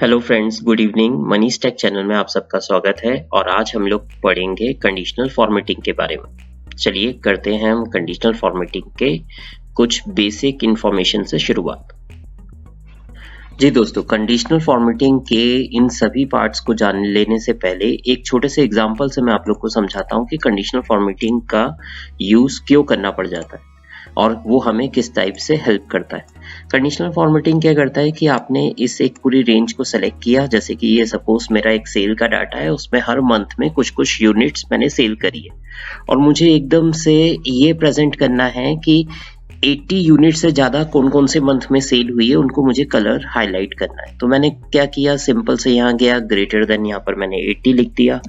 Hello friends, good evening. Manish take channel में आप सबका स्वागत है और आज हम लोग पढ़ेंगे कंडीशनल फॉर्मेटिंग के बारे में। चलिए करते हैं हम कंडीशनल फॉर्मेटिंग के कुछ बेसिक इंफॉर्मेशन से शुरुआत। जी दोस्तों, कंडीशनल फॉर्मेटिंग के इन सभी पार्ट्स को जान लेने से पहले एक छोटे से एग्जांपल से मैं आप लोग को समझाता हूँ कि कंडीशनल फॉर्मेटिंग का यूज क्यों करना पड़ जाता है और वो हमें किस टाइप से हेल्प करता है। कंडीशनल फॉर्मेटिंग क्या करता है कि आपने इस एक पूरी रेंज को सेलेक्ट किया, जैसे कि ये सपोज मेरा एक सेल का डाटा है, उसमें हर मंथ में कुछ कुछ यूनिट्स मैंने सेल करी है और मुझे एकदम से ये प्रेजेंट करना है कि 80 यूनिट से ज़्यादा कौन कौन से मंथ में सेल हुई है, उनको मुझे कलर हाईलाइट करना है। तो मैंने क्या किया, सिंपल से यहाँ गया, ग्रेटर देन यहाँ पर मैंने 80 लिख दिया।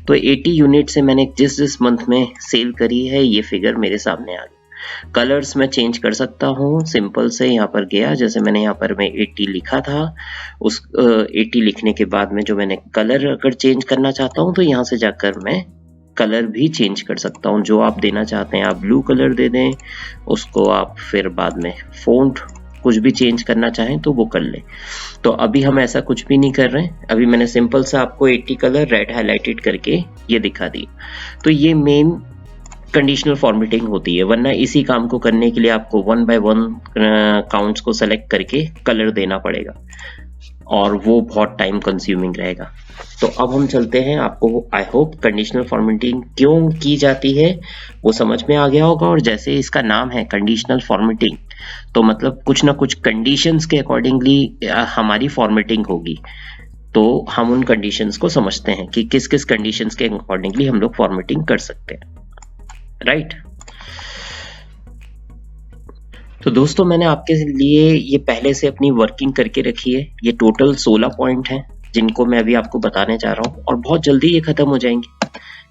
तो 80 यूनिट से मैंने जिस मंथ में सेल करी है ये फिगर मेरे सामने आ गई। कलर्स मैं चेंज कर सकता हूँ, सिंपल से यहाँ पर गया, जैसे मैंने यहाँ पर मैं 80 लिखा था, उस 80 लिखने के बाद में जो मैंने कलर अगर चेंज करना चाहता हूँ तो यहाँ से जाकर मैं कलर भी चेंज कर सकता हूँ। जो आप देना चाहते हैं, आप ब्लू कलर दे दें, उसको आप फिर बाद में फ़ॉन्ट कुछ भी चेंज करना चाहें तो वो कर लें। तो अभी हम ऐसा कुछ भी नहीं कर रहे हैं, अभी मैंने सिंपल से आपको 80 कलर रेड हाईलाइटेड करके ये दिखा दी। तो ये मेन कंडीशनल फॉर्मेटिंग होती है, वरना इसी काम को करने के लिए आपको 1 बाय 1 काउंट्स को सेलेक्ट करके कलर देना पड़ेगा और वो बहुत टाइम कंज्यूमिंग रहेगा। तो अब हम चलते हैं, आपको आई होप कंडीशनल फॉर्मेटिंग क्यों की जाती है वो समझ में आ गया होगा। और जैसे इसका नाम है कंडीशनल फॉर्मेटिंग, तो मतलब कुछ ना कुछ कंडीशंस के अकॉर्डिंगली हमारी फॉर्मेटिंग होगी। तो हम उन कंडीशंस को समझते हैं कि किस किस कंडीशंस के अकॉर्डिंगली हम लोग फॉर्मेटिंग कर सकते हैं, राइट। तो दोस्तों, मैंने आपके लिए ये पहले से अपनी वर्किंग करके रखी है। ये टोटल 16 पॉइंट हैं जिनको मैं अभी आपको बताने जा रहा हूँ और बहुत जल्दी ये खत्म हो जाएंगे,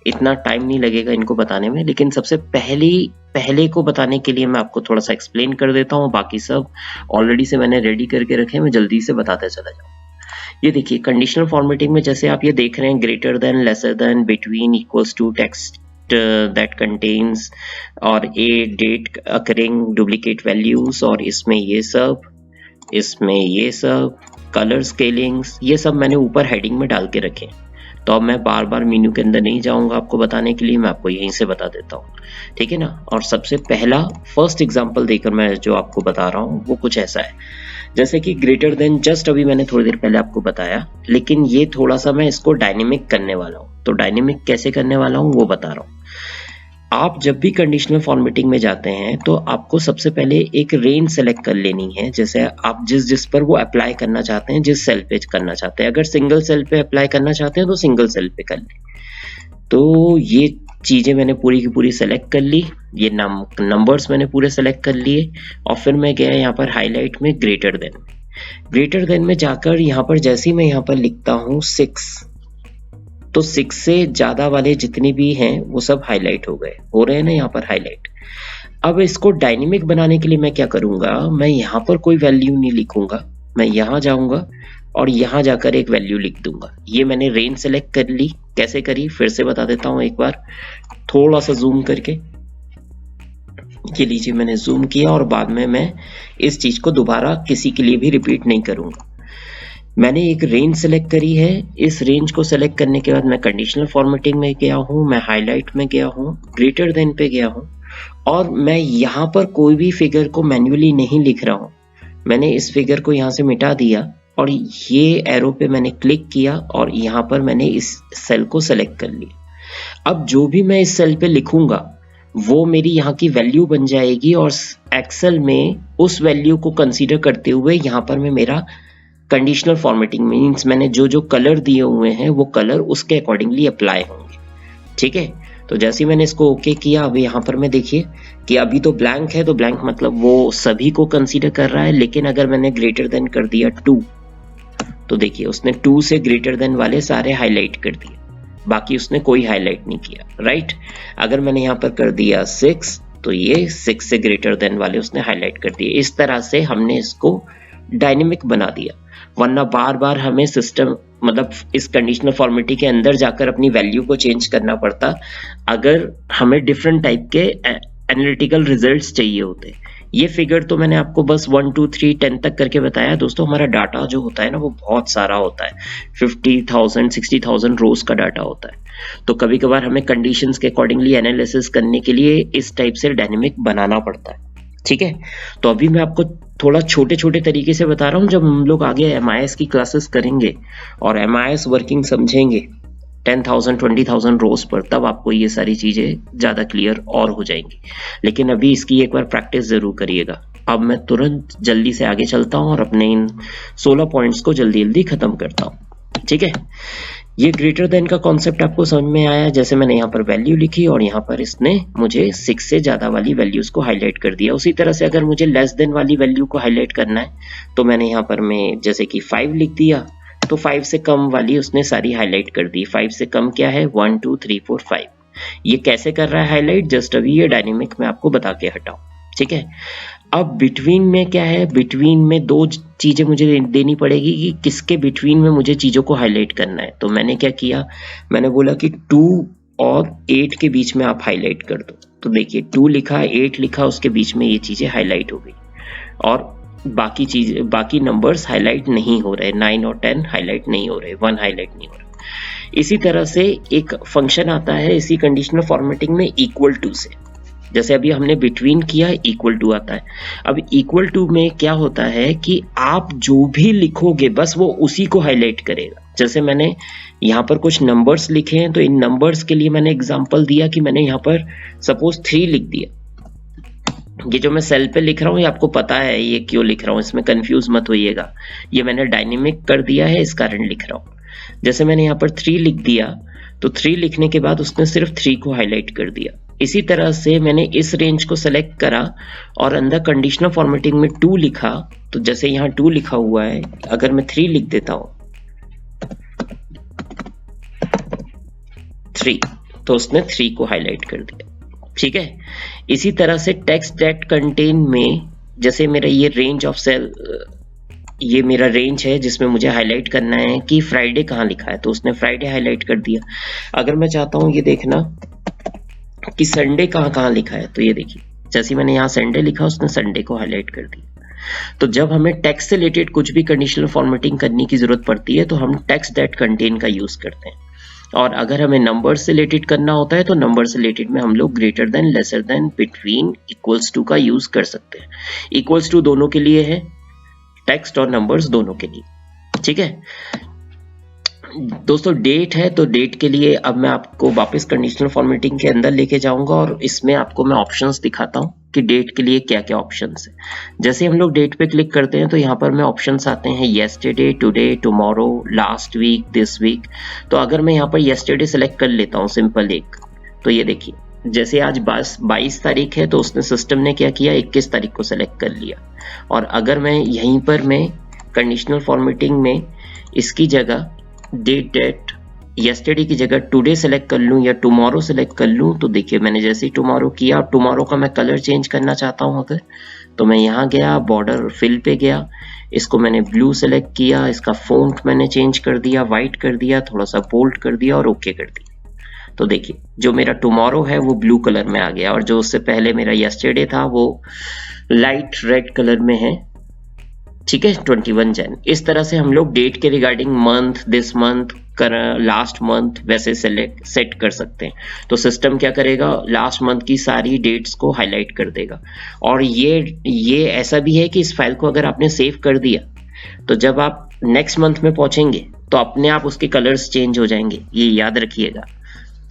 इतना टाइम नहीं लगेगा इनको बताने में। लेकिन सबसे पहले को बताने के लिए मैं आपको थोड़ा सा एक्सप्लेन कर देता हूँ, बाकी सब ऑलरेडी से मैंने रेडी करके रखे हैं, मैं जल्दी से बताते चला जाऊँ। ये देखिए, कंडीशनल फॉर्मेटिंग में जैसे आप ये देख रहे हैं, greater than, lesser than, between, equals to, text that contains और a date occurring duplicate values, और इसमें ये सब कलर स्केलिंग्स, ये सब मैंने ऊपर हेडिंग में डाल के रखे। तो अब मैं बार बार मेन्यू के अंदर नहीं जाऊंगा आपको बताने के लिए, मैं आपको यहीं से बता देता हूँ, ठीक है ना। और सबसे पहला फर्स्ट एग्जांपल देकर मैं जो आपको बता रहा हूँ वो कुछ ऐसा है, जैसे कि ग्रेटर देन जस्ट अभी मैंने थोड़ी देर पहले आपको बताया, लेकिन ये थोड़ा सा मैं इसको डायनेमिक करने वाला हूँ। तो डायनेमिक कैसे करने वाला हूँ वो बता रहा हूँ। आप जब भी कंडीशनल फॉर्मेटिंग में जाते हैं तो आपको सबसे पहले एक रेंज सेलेक्ट कर लेनी है, जैसे आप जिस पर वो अप्लाई करना चाहते हैं, जिस सेल पे करना चाहते हैं। अगर सिंगल सेल पे अप्लाई करना चाहते हैं तो सिंगल सेल पे कर लें। तो ये चीज़ें मैंने पूरी की पूरी सेलेक्ट कर ली, ये नंबर्स मैंने पूरे सेलेक्ट कर लिए और फिर मैं गया यहाँ पर हाईलाइट में ग्रेटर देन में जाकर यहाँ पर जैसे ही मैं यहाँ पर लिखता हूँ 6, तो 6 से ज़्यादा वाले जितने भी हैं वो सब हाईलाइट हो रहे हैं ना यहाँ पर हाईलाइट। अब इसको डायनेमिक बनाने के लिए मैं क्या करूँगा, मैं यहाँ पर कोई वैल्यू नहीं लिखूंगा, मैं यहाँ जाऊँगा और यहाँ जाकर एक वैल्यू लिख दूंगा। ये मैंने रेंज सेलेक्ट कर ली। कैसे करी फिर से बता देता हूँ एक बार, थोड़ा सा जूम करके। ये लीजिए, मैंने जूम किया और बाद में मैं इस चीज़ को दोबारा किसी के लिए भी रिपीट नहीं करूँगा। मैंने एक रेंज सेलेक्ट करी है, इस रेंज को सेलेक्ट करने के बाद मैं कंडीशनल फॉर्मेटिंग में गया हूँ, मैं हाईलाइट में गया हूँ, ग्रेटर देन पे गया हूँ और मैं यहाँ पर कोई भी फिगर को मैन्युअली नहीं लिख रहा हूँ। मैंने इस फिगर को यहाँ से मिटा दिया और ये एरो पे मैंने क्लिक किया और यहाँ पर मैंने इस सेल को सेलेक्ट कर लिया। अब जो भी मैं इस सेल पे लिखूंगा वो मेरी यहाँ की वैल्यू बन जाएगी और एक्सेल में उस वैल्यू को कंसीडर करते हुए यहाँ पर मैं मेरा कंडीशनल फॉर्मेटिंग मीन्स मैंने जो कलर दिए हुए हैं वो कलर उसके अकॉर्डिंगली अप्लाई होंगे, ठीक है। तो जैसे मैंने इसको ओके किया, अभी यहाँ पर मैं देखिए कि अभी तो ब्लैंक है, तो ब्लैंक मतलब वो सभी को कंसीडर कर रहा है। लेकिन अगर मैंने ग्रेटर देन कर दिया 2, तो देखिए उसने 2 से ग्रेटर देन वाले सारे हाईलाइट कर दिए, बाकी उसने कोई हाईलाइट नहीं किया, राइट। अगर मैंने यहाँ पर कर दिया 6, तो ये 6 से ग्रेटर देन वाले उसने हाईलाइट कर दिए। इस तरह से हमने इसको डायनेमिक बना दिया, वरना बार बार हमें सिस्टम मतलब इस कंडीशनल फॉर्मेटिंग के अंदर जाकर अपनी वैल्यू को चेंज करना पड़ता अगर हमें डिफरेंट टाइप के एनालिटिकल रिजल्ट्स चाहिए होते। ये फिगर तो मैंने आपको बस 1 2 3 10 तक करके बताया दोस्तों। हमारा डाटा जो होता है ना वो बहुत सारा होता है, 50,000 60,000 रोज का डाटा होता है। तो कभी कभार हमें कंडीशंस के अकॉर्डिंगली एनालिसिस करने के लिए इस टाइप से डायनेमिक बनाना पड़ता है, ठीक है। तो अभी मैं आपको थोड़ा छोटे छोटे तरीके से बता रहा हूँ, जब हम लोग आगे MIS की क्लासेस करेंगे और MIS वर्किंग समझेंगे 10,000 20,000 रोज पर, तब आपको ये सारी चीजें ज्यादा क्लियर और हो जाएंगी। लेकिन अभी इसकी एक बार प्रैक्टिस जरूर करिएगा। अब मैं तुरंत जल्दी से आगे चलता हूँ और अपने इन 16 पॉइंट्स को जल्दी जल्दी खत्म करता हूँ, ठीक है। ये ग्रेटर देन का कॉन्सेप्ट आपको समझ में आया। जैसे मैंने यहाँ पर वैल्यू लिखी और यहाँ पर इसने मुझे 6 से ज्यादा वाली वैल्यूज को हाईलाइट कर दिया। उसी तरह से अगर मुझे लेस देन वाली वैल्यू को हाईलाइट करना है तो मैंने यहाँ पर मैं जैसे कि 5 लिख दिया, तो 5 से कम वाली उसने सारी हाईलाइट कर दी। 5 से कम क्या है, 1 2 3 4 5। ये कैसे कर रहा है हाईलाइट, जस्ट अभी ये डायनेमिक में आपको बता के हटाऊं, ठीक है। अब बिटवीन में क्या है, बिटवीन में दो चीजें मुझे देनी पड़ेगी कि किसके बिटवीन में मुझे चीजों को हाईलाइट करना है। तो मैंने क्या किया, मैंने बोला कि 2 और 8 के बीच में आप हाईलाइट कर दो। तो देखिए 2 लिखा 8 लिखा, उसके बीच में ये चीजें हाईलाइट हो गई और बाकी नंबर्स हाईलाइट नहीं हो रहे। 9 और 10 हाईलाइट नहीं हो रहे, 1 हाईलाइट नहीं हो रहा। इसी तरह से एक फंक्शन आता है इसी कंडीशनल फॉर्मेटिंग में इक्वल टू से। जैसे अभी हमने बिटवीन किया, इक्वल टू आता है। अब इक्वल टू में क्या होता है कि आप जो भी लिखोगे बस वो उसी को हाईलाइट करेगा। जैसे मैंने यहाँ पर कुछ नंबर्स लिखे हैं, तो इन नंबर्स के लिए मैंने एग्जांपल दिया कि मैंने यहाँ पर सपोज 3 लिख दिया। ये जो मैं सेल पे लिख रहा हूँ ये आपको पता है ये क्यों लिख रहा हूँ, इसमें कंफ्यूज मत होइएगा। ये मैंने डायनेमिक कर दिया है, इस कारण लिख रहा हूँ। जैसे मैंने यहाँ पर 3 लिख दिया, तो 3 लिखने के बाद उसने सिर्फ 3 को हाईलाइट कर दिया। इसी तरह से मैंने इस रेंज को सेलेक्ट करा और अंदर कंडीशनल फॉर्मेटिंग में 2 लिखा, तो जैसे यहाँ 2 लिखा हुआ है, अगर मैं 3 लिख देता हूँ 3, तो उसने 3 को हाईलाइट कर दिया, ठीक है। इसी तरह से टेक्स्ट दैट कंटेन में, जैसे मेरा ये रेंज ऑफ सेल, ये मेरा रेंज है जिसमें मुझे हाईलाइट करना है कि फ्राइडे कहाँ लिखा है, तो उसने फ्राइडे हाईलाइट कर दिया। अगर मैं चाहता हूँ ये देखना कि संडे कहाँ कहाँ लिखा है, तो ये देखिए जैसे मैंने यहाँ संडे लिखा उसने संडे को हाईलाइट कर दिया। तो जब हमें टेक्स्ट से रिलेटेड कुछ भी कंडीशनल फॉर्मेटिंग करने की जरूरत पड़ती है तो हम टेक्स्ट दैट कंटेन का यूज करते हैं। और अगर हमें नंबर से रिलेटेड करना होता है तो नंबर से रिलेटेड में हम लोग greater than, lesser than, between, equals to का यूज कर सकते हैं। इक्वल्स टू दोनों के लिए है, टेक्स्ट और नंबर्स दोनों के लिए, ठीक है दोस्तों। डेट है तो डेट के लिए अब मैं आपको वापस कंडीशनल फॉर्मेटिंग के अंदर लेके जाऊंगा और इसमें आपको मैं ऑप्शंस दिखाता हूं कि डेट के लिए क्या क्या ऑप्शंस है। जैसे हम लोग डेट पे क्लिक करते हैं तो यहाँ पर में ऑप्शंस आते हैं yesterday, today, tomorrow, last week, this week. तो अगर मैं यहाँ पर येस्टरडे सेलेक्ट कर लेता हूँ सिंपल एक, तो ये देखिए जैसे आज 22 तारीख है तो उसने सिस्टम ने क्या किया, 21 तारीख को सेलेक्ट कर लिया। और अगर मैं यहीं पर मैं कंडीशनल फॉर्मेटिंग में इसकी जगह डेट येस्टरडे की जगह टुडे सेलेक्ट कर लूं या टुमारो सेलेक्ट कर लूं, तो देखिए मैंने जैसे ही टुमारो किया, टुमारो का मैं कलर चेंज करना चाहता हूं अगर, तो मैं यहाँ गया बॉर्डर फिल पे गया, इसको मैंने ब्लू सेलेक्ट किया, इसका फॉन्ट मैंने चेंज कर दिया, वाइट कर दिया, थोड़ा सा बोल्ड कर दिया और ओके कर दिया। तो देखिए जो मेरा टुमारो है वो ब्लू कलर में आ गया और जो उससे पहले मेरा येस्टरडे था वो लाइट रेड कलर में है, ठीक है, 21 जन। इस तरह से हम लोग डेट के regarding month, this month, last month वैसे सेट कर सकते हैं। तो सिस्टम क्या करेगा, लास्ट मंथ की सारी डेट्स को हाईलाइट कर देगा। और ये ऐसा भी है कि इस फाइल को अगर आपने सेव कर दिया तो जब आप नेक्स्ट मंथ में पहुंचेंगे तो अपने आप उसके कलर्स चेंज हो जाएंगे, ये याद रखिएगा,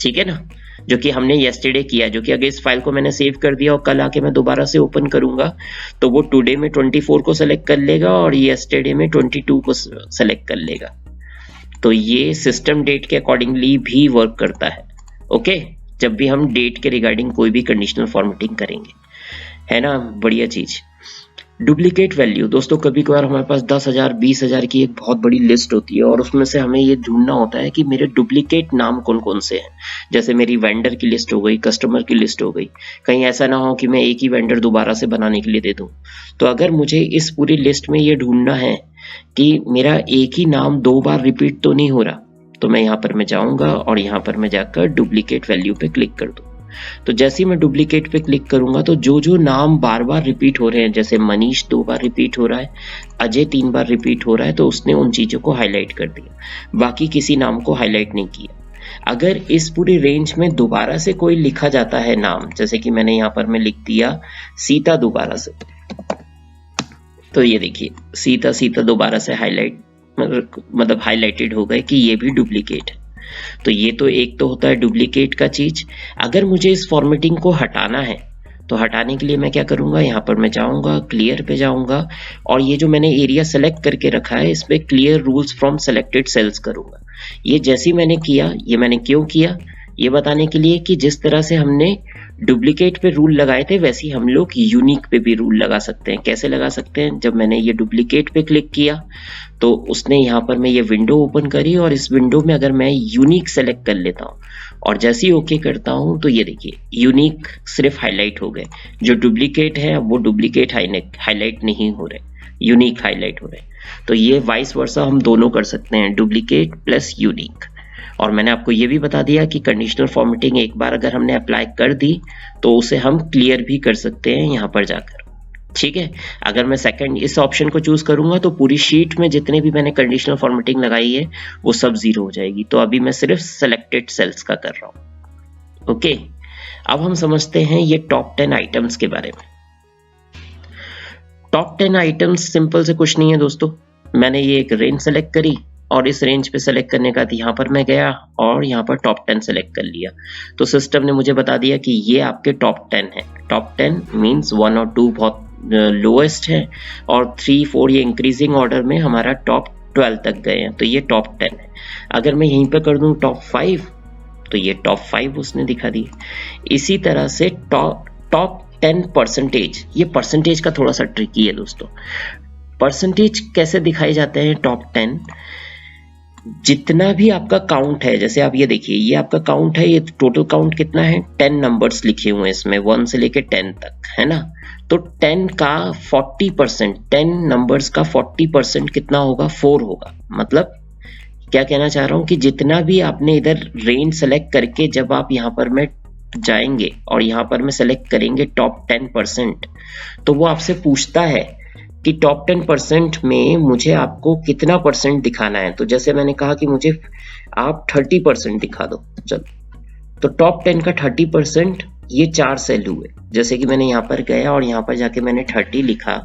ठीक है ना। जो कि हमने येस्टरडे किया, जो कि अगर इस फाइल को मैंने सेव कर दिया और कल आके मैं दोबारा से ओपन करूंगा तो वो टुडे में 24 को सेलेक्ट कर लेगा और येस्टरडे में 22 को सेलेक्ट कर लेगा। तो ये सिस्टम डेट के अकॉर्डिंगली भी वर्क करता है, ओके, जब भी हम डेट के रिगार्डिंग कोई भी कंडीशनल फॉर्मेटिंग करेंगे, है ना, बढ़िया चीज। डुप्लीकेट वैल्यू दोस्तों, कभी कभार हमारे पास 10,000 20,000 की एक बहुत बड़ी लिस्ट होती है और उसमें से हमें ये ढूंढना होता है कि मेरे डुप्लीकेट नाम कौन कौन से हैं। जैसे मेरी वेंडर की लिस्ट हो गई, कस्टमर की लिस्ट हो गई, कहीं ऐसा ना हो कि मैं एक ही वेंडर दोबारा से बनाने के लिए दे दूं। तो अगर मुझे इस पूरी लिस्ट में ये ढूंढना है कि मेरा एक ही नाम 2 बार रिपीट तो नहीं हो रहा, तो मैं यहाँ पर मैं जाऊंगा और यहाँ पर मैं जाकर डुप्लीकेट वैल्यू पे क्लिक कर दूं। तो जैसे ही मैं डुप्लीकेट पे क्लिक करूंगा तो जो जो नाम बार बार रिपीट हो रहे हैं, जैसे मनीष 2 बार रिपीट हो रहा है, अजय 3 बार रिपीट हो रहा है, तो उसने उन चीजों को हाईलाइट कर दिया, बाकी किसी नाम को हाईलाइट नहीं किया। अगर इस पूरी रेंज में दोबारा से कोई लिखा जाता है नाम, जैसे कि मैंने यहाँ पर मैं लिख दिया सीता दोबारा से, तो ये देखिए सीता दोबारा से हाईलाइट मतलब हाईलाइटेड हो गए कि ये भी डुप्लीकेट है। तो ये तो एक तो होता है डुप्लीकेट का चीज। अगर मुझे इस फॉर्मेटिंग को हटाना है तो हटाने के लिए मैं क्या करूंगा, यहाँ पर मैं जाऊंगा, क्लियर पे जाऊंगा, और ये जो मैंने एरिया सेलेक्ट करके रखा है इसमें clear rules from selected cells करूंगा। ये जैसे मैंने किया, ये मैंने क्यों किया, ये बताने के लिए कि जिस तरह से हमने डुप्लीकेट पे रूल लगाए थे वैसे ही हम लोग यूनिक पे भी रूल लगा सकते हैं। कैसे लगा सकते हैं, जब मैंने ये डुप्लीकेट पे क्लिक किया तो उसने यहाँ पर मैं ये विंडो ओपन करी, और इस विंडो में अगर मैं यूनिक सेलेक्ट कर लेता हूँ और जैसे ही ओके करता हूँ तो ये देखिए यूनिक सिर्फ हाईलाइट हो गए, जो डुप्लीकेट है वो डुप्लीकेट हाईलाइट नहीं हो रहे, यूनिक हाईलाइट हो रहे। तो ये वाइस वर्सा हम दोनों कर सकते हैं, डुप्लीकेट प्लस यूनिक। और मैंने आपको ये भी बता दिया कि कंडीशनल फॉर्मेटिंग एक बार अगर हमने अप्लाई कर दी तो उसे हम क्लियर भी कर सकते हैं यहाँ पर जाकर। ठीक है, अगर मैं सेकंड इस ऑप्शन को चूज करूंगा तो पूरी शीट में जितने भी मैंने कंडीशनल फॉर्मेटिंग लगाई है वो सब 0 हो जाएगी। तो अभी मैं सिर्फ सेलेक्टेड सेल्स का कर रहा हूं। ओके, अब हम समझते हैं ये टॉप 10 आइटम्स के बारे में। टॉप 10 आइटम्स सिंपल से कुछ नहीं है दोस्तों। मैंने ये एक रेंज सेलेक्ट करी और इस रेंज पे सेलेक्ट करने का यहाँ पर मैं गया और यहाँ पर टॉप 10 सेलेक्ट कर लिया, तो सिस्टम ने मुझे बता दिया कि ये आपके टॉप 10 है। टॉप 10 मीन्स 1 और 2 बहुत लोएस्ट है और 3, 4 ये इंक्रीजिंग ऑर्डर में हमारा टॉप 12 तक गए हैं, तो ये टॉप 10 है। अगर मैं यहीं पे कर दूं टॉप 5 तो ये टॉप 5 उसने दिखा दी। इसी तरह से टॉप 10 परसेंटेज, ये परसेंटेज का थोड़ा सा ट्रिकी है दोस्तों। परसेंटेज कैसे दिखाए जाते हैं टॉप 10, जितना भी आपका काउंट है, जैसे आप ये देखिए ये आपका काउंट है, ये टोटल काउंट कितना है, 10 नंबर्स लिखे हुए हैं इसमें 1 से लेके 10 तक, है ना। तो 10 का 40%, 10 नंबर्स का 40% कितना होगा, 4 होगा। मतलब क्या कहना चाह रहा हूं कि जितना भी आपने इधर रेंज सेलेक्ट करके जब आप यहाँ पर में जाएंगे और यहाँ पर में सेलेक्ट करेंगे टॉप 10%, तो वो आपसे पूछता है कि टॉप 10% में मुझे आपको कितना परसेंट दिखाना है। तो जैसे मैंने कहा कि मुझे आप 30% दिखा दो, चलो, तो टॉप 10 का 30% ये 4 सेल हुए। जैसे कि मैंने यहाँ पर गया और यहाँ पर जाके मैंने 30 लिखा,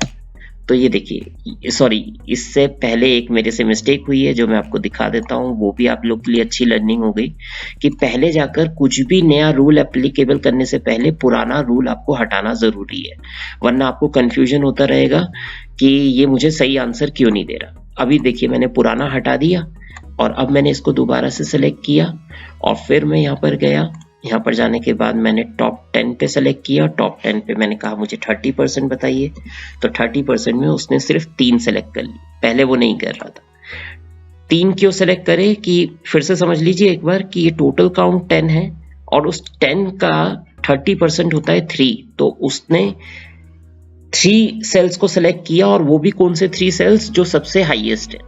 तो ये देखिए, सॉरी इससे पहले एक मेरे से मिस्टेक हुई है जो मैं आपको दिखा देता हूँ, वो भी आप लोग के लिए अच्छी लर्निंग हो गई कि पहले जाकर कुछ भी नया रूल एप्लीकेबल करने से पहले पुराना रूल आपको हटाना जरूरी है, वरना आपको कंफ्यूजन होता रहेगा कि ये मुझे सही आंसर क्यों नहीं दे रहा। अभी देखिए मैंने पुराना हटा दिया और अब मैंने इसको दोबारा से सेलेक्ट किया और फिर मैं यहाँ पर गया। यहाँ पर जाने के बाद मैंने टॉप 10 पे सेलेक्ट किया, टॉप 10 पे मैंने कहा मुझे 30% बताइए, तो 30% में उसने सिर्फ 3 सेलेक्ट कर ली, पहले वो नहीं कर रहा था। 3 क्यों सेलेक्ट करे कि फिर से समझ लीजिए एक बार कि ये टोटल काउंट 10 है और उस 10 का 30% होता है 3, तो उसने 3 सेल्स को सेलेक्ट किया और वो भी कौन से 3 सेल्स, जो सबसे हाईएस्ट है,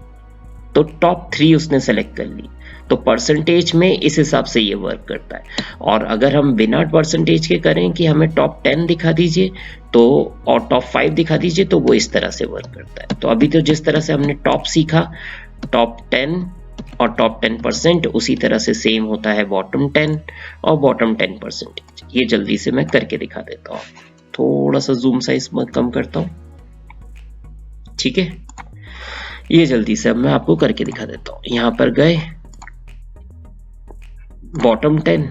तो टॉप 3 उसने सेलेक्ट कर ली। तो परसेंटेज में इस हिसाब से ये वर्क करता है। और अगर हम बिना परसेंटेज के करें कि हमें टॉप 10 दिखा दीजिए तो और टॉप 5 दिखा दीजिए, तो वो इस तरह से वर्क करता है। तो अभी तो जिस तरह से हमने टॉप सीखा, टॉप 10 और टॉप 10%, उसी तरह से सेम होता है बॉटम 10 और बॉटम 10%। ये जल्दी से मैं करके दिखा देता हूँ, थोड़ा सा जूम साइज कम करता हूँ, ठीक है। ये जल्दी से अब मैं आपको करके दिखा देता हूँ। यहाँ पर गए बॉटम 10,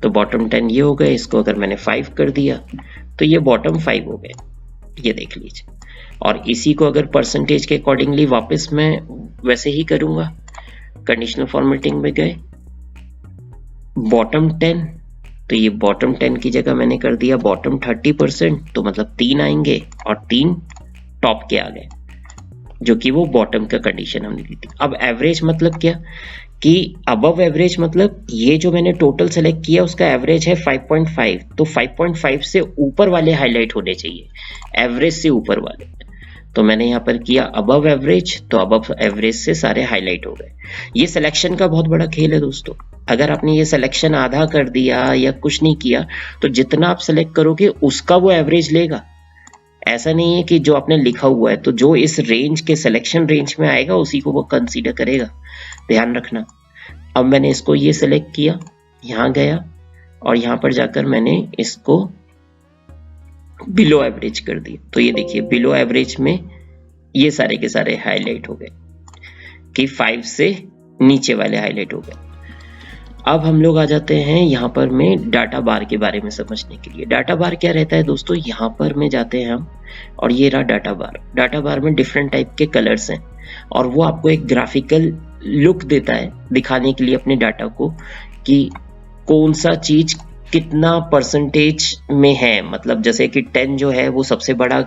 तो बॉटम 10 ये हो गए, इसको अगर मैंने 5 कर दिया तो ये बॉटम 5 हो गए, ये देख लीजिए। और इसी को अगर परसेंटेज के अकॉर्डिंगली वापस मैं वैसे ही करूंगा, कंडीशनल फॉर्मेटिंग में गए बॉटम 10, तो ये बॉटम 10 की जगह मैंने कर दिया बॉटम 30%, तो मतलब 3 आएंगे और 3 टॉप के आ गए, जो कि वो बॉटम का कंडीशन हमने दी थी। अब एवरेज मतलब क्या कि अबव एवरेज मतलब ये जो मैंने टोटल सेलेक्ट किया उसका एवरेज है 5.5, तो 5.5 से ऊपर वाले हाईलाइट होने चाहिए, एवरेज से ऊपर वाले। तो मैंने यहाँ पर किया अबव एवरेज, तो अबव एवरेज से सारे हाईलाइट हो गए। ये सिलेक्शन का बहुत बड़ा खेल है दोस्तों, अगर आपने ये सिलेक्शन आधा कर दिया या कुछ नहीं किया तो जितना आप सेलेक्ट करोगे उसका वो एवरेज लेगा। ऐसा नहीं है कि जो आपने लिखा हुआ है तो जो इस रेंज के सिलेक्शन रेंज में आएगा उसी को वो कंसीडर करेगा, ध्यान रखना। अब मैंने इसको ये सेलेक्ट किया, यहाँ गया और यहाँ पर जाकर मैंने इसको बिलो एवरेज कर दिया। तो ये देखिए बिलो एवरेज में ये सारे के सारे हाईलाइट हो गए कि 5 से नीचे वाले हाईलाइट हो गए। अब हम लोग आ जाते हैं यहाँ पर में डाटा बार के बारे में समझने के लिए। डाटा बार क्या रहता है दोस्तों, यहाँ पर में जाते हैं हम और ये रहा डाटा बार। डाटा बार में डिफरेंट टाइप के कलर्स हैं और वो आपको एक ग्राफिकल लुक देता है दिखाने के लिए अपने डाटा को कि कौन सा चीज कितना परसेंटेज में है। मतलब जैसे कि 10 जो है वो सबसे बड़ा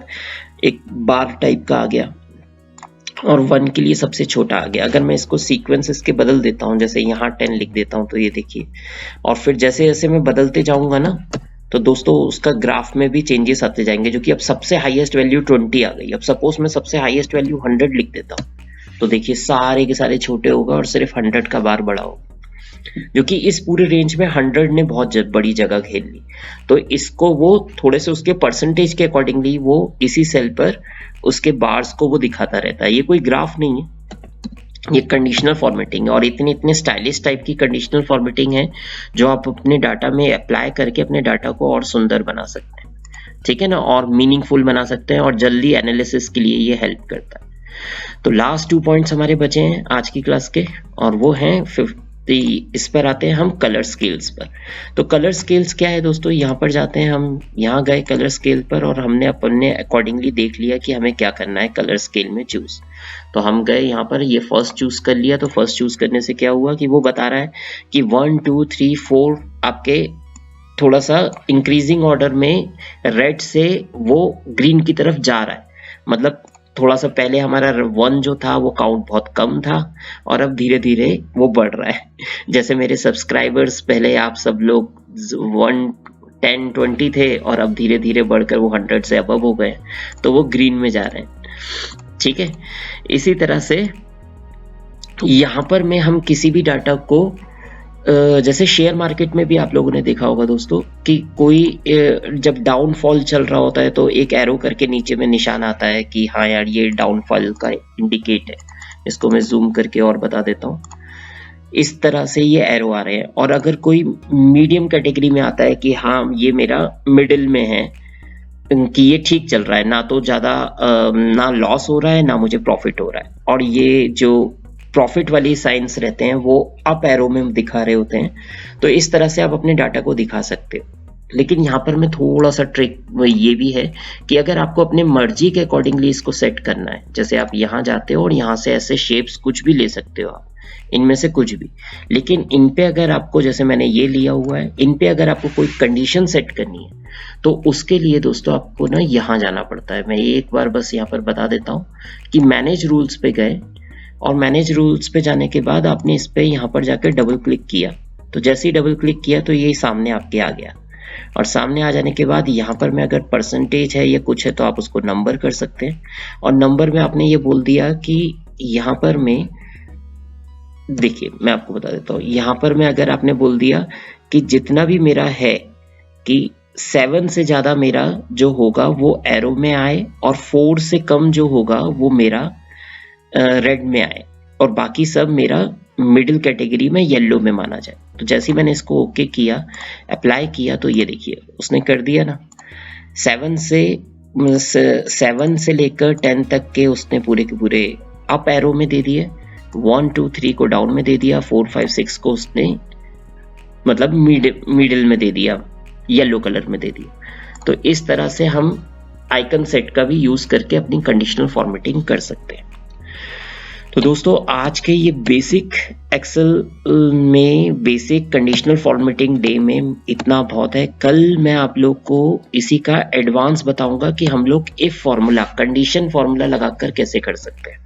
एक बार टाइप का आ गया और 1 के लिए सबसे छोटा आ गया। अगर मैं इसको सीक्वेंस इसके बदल देता हूँ, जैसे यहाँ 10 लिख देता हूँ, तो ये देखिए, और फिर जैसे जैसे मैं बदलते जाऊंगा ना तो दोस्तों उसका ग्राफ में भी चेंजेस आते जाएंगे, जो कि अब सबसे हाईएस्ट वैल्यू 20 आ गई। अब सपोज मैं सबसे हाईएस्ट वैल्यू 100 लिख देता हूँ तो देखिए सारे के सारे छोटे होगा और सिर्फ 100 का बार बड़ा होगा, जो कि इस पूरे रेंज में 100 ने बहुत बड़ी जगह घेर ली। तो इसको वो थोड़े से उसके परसेंटेज के अकॉर्डिंगली वो इसी सेल पर उसके बार्स को वो दिखाता रहता है। ये कोई ग्राफ नहीं है, ये कंडीशनल फॉर्मेटिंग है और इतने इतने स्टाइलिश टाइप की कंडीशनल फॉर्मेटिंग है जो आप अपने डाटा में अप्लाई करके अपने डाटा को और सुंदर बना सकते हैं, ठीक है ना, और मीनिंगफुल बना सकते हैं और जल्दी एनालिसिस के लिए ये हेल्प करता है। तो लास्ट 2 पॉइंट्स हमारे बचे हैं आज की क्लास के और वो हैं 50। इस पर आते हैं हम कलर स्केल्स पर। तो कलर स्केल्स क्या है दोस्तों, यहाँ पर जाते हैं हम, यहाँ गए कलर स्केल पर और हमने अपने अकॉर्डिंगली देख लिया कि हमें क्या करना है कलर स्केल में चूज। तो हम गए यहाँ पर, ये फर्स्ट चूज कर लिया। तो फर्स्ट चूज करने से क्या हुआ कि वो बता रहा है कि 1 2 3 4 आपके थोड़ा सा इंक्रीजिंग ऑर्डर में रेड से वो ग्रीन की तरफ जा रहा है। मतलब थोड़ा सा पहले हमारा 1 जो था वो काउंट बहुत कम था और अब धीरे धीरे वो बढ़ रहा है। जैसे मेरे सब्सक्राइबर्स पहले आप सब लोग 1 10 20 थे और अब धीरे धीरे बढ़कर वो 100 से अबव हो गए, तो वो ग्रीन में जा रहे हैं, ठीक है। इसी तरह से यहाँ पर में हम किसी भी डाटा को जैसे शेयर मार्केट में भी आप लोगों ने देखा होगा दोस्तों कि कोई जब डाउनफॉल चल रहा होता है तो एक एरो करके नीचे में निशान आता है कि हाँ यार ये डाउनफॉल का इंडिकेट है। इसको मैं जूम करके और बता देता हूँ, इस तरह से ये एरो आ रहे हैं। और अगर कोई मीडियम कैटेगरी में आता है कि हाँ ये मेरा मिडिल में है कि ये ठीक चल रहा है, ना तो ज्यादा ना लॉस हो रहा है ना मुझे प्रॉफिट हो रहा है, और ये जो प्रॉफिट वाली साइंस रहते हैं वो अप एरो में दिखा रहे होते हैं, तो इस तरह से आप अपने डाटा को दिखा सकते हो। लेकिन यहाँ पर मैं थोड़ा सा ट्रिक ये भी है कि अगर आपको अपने मर्जी के अकॉर्डिंगली इसको सेट करना है, जैसे आप यहाँ जाते हो और यहाँ से ऐसे शेप्स कुछ भी ले सकते हो आप, इनमें से कुछ भी, लेकिन इन पे अगर आपको, जैसे मैंने ये लिया हुआ है, इन पे अगर आपको कोई कंडीशन सेट करनी है तो उसके लिए दोस्तों आपको ना यहाँ जाना पड़ता है। मैं एक बार बस यहाँ पर बता देता हूँ कि मैनेज रूल्स पे गए और मैनेज रूल्स पे जाने के बाद आपने इस पे यहाँ पर जाकर डबल क्लिक किया। तो जैसे ही डबल क्लिक किया तो ये सामने आपके आ गया, और सामने आ जाने के बाद यहाँ पर में अगर परसेंटेज है या कुछ है तो आप उसको नंबर कर सकते हैं। और नंबर में आपने ये बोल दिया कि यहाँ पर में देखिए मैं आपको बता देता हूँ, यहाँ पर में अगर आपने बोल दिया कि जितना भी मेरा है कि 7 से ज्यादा मेरा जो होगा वो एरो में आए और 4 से कम जो होगा वो मेरा रेड में आए और बाकी सब मेरा मिडिल कैटेगरी में येलो में माना जाए। तो जैसे ही मैंने इसको ओके किया, अप्लाई किया, तो ये देखिए उसने कर दिया ना, 7 से लेकर 10 तक के उसने पूरे के पूरे अप एरो में दे दिए, 1 2 3 को डाउन में दे दिया, 4 5 6 को उसने मतलब मिडिल में दे दिया, येलो कलर में दे दिया। तो इस तरह से हम आइकन सेट का भी यूज करके अपनी कंडीशनल फॉर्मेटिंग कर सकते हैं। तो दोस्तों आज के ये बेसिक एक्सेल में बेसिक कंडीशनल फॉर्मेटिंग डे में इतना बहुत है। कल मैं आप लोग को इसी का एडवांस बताऊंगा कि हम लोग इफ फॉर्मूला, कंडीशन फॉर्मूला लगाकर कैसे कर सकते हैं,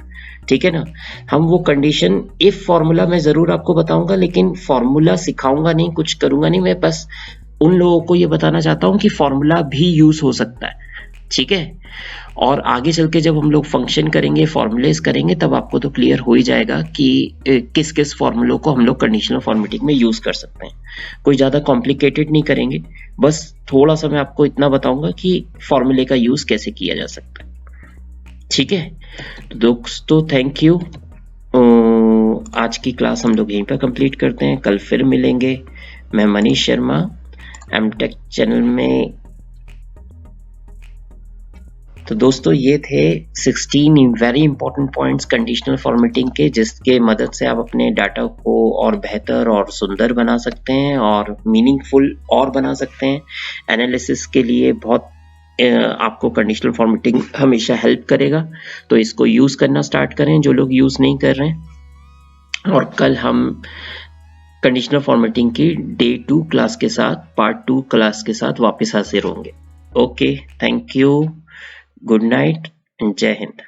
ठीक है ना। हम वो कंडीशन इफ फॉर्मूला मैं जरूर आपको बताऊंगा, लेकिन फॉर्मूला सिखाऊंगा नहीं, कुछ करूंगा नहीं। मैं बस उन लोगों को ये बताना चाहता हूँ कि फॉर्मूला भी यूज हो सकता है, ठीक है। और आगे चल के जब हम लोग फंक्शन करेंगे, फॉर्मूलेस करेंगे, तब आपको तो क्लियर हो ही जाएगा कि किस किस फॉर्मूलों को हम लोग कंडीशनल फॉर्मेटिंग में यूज कर सकते हैं। कोई ज़्यादा कॉम्प्लिकेटेड नहीं करेंगे, बस थोड़ा सा मैं आपको इतना बताऊंगा कि फॉर्मूले का यूज कैसे किया जा सकता है। ठीक है, तो दोस्तों थैंक यू। आज की क्लास हम लोग यहीं पर कंप्लीट करते हैं, कल फिर मिलेंगे। मैं मनीष शर्मा, एमटेक चैनल में। तो दोस्तों ये थे 16 very important points conditional formatting के, जिसके मदद से आप अपने डाटा को और बेहतर और सुंदर बना सकते हैं और मीनिंगफुल और बना सकते हैं। एनालिसिस के लिए बहुत आपको कंडीशनल फॉर्मेटिंग हमेशा हेल्प करेगा, तो इसको यूज करना स्टार्ट करें जो लोग यूज नहीं कर रहे हैं। और कल हम कंडीशनल फॉर्मेटिंग की डे 2 क्लास के साथ, पार्ट 2 क्लास के साथ वापस हाजिर होंगे। Okay, thank you, good night and जय हिंद।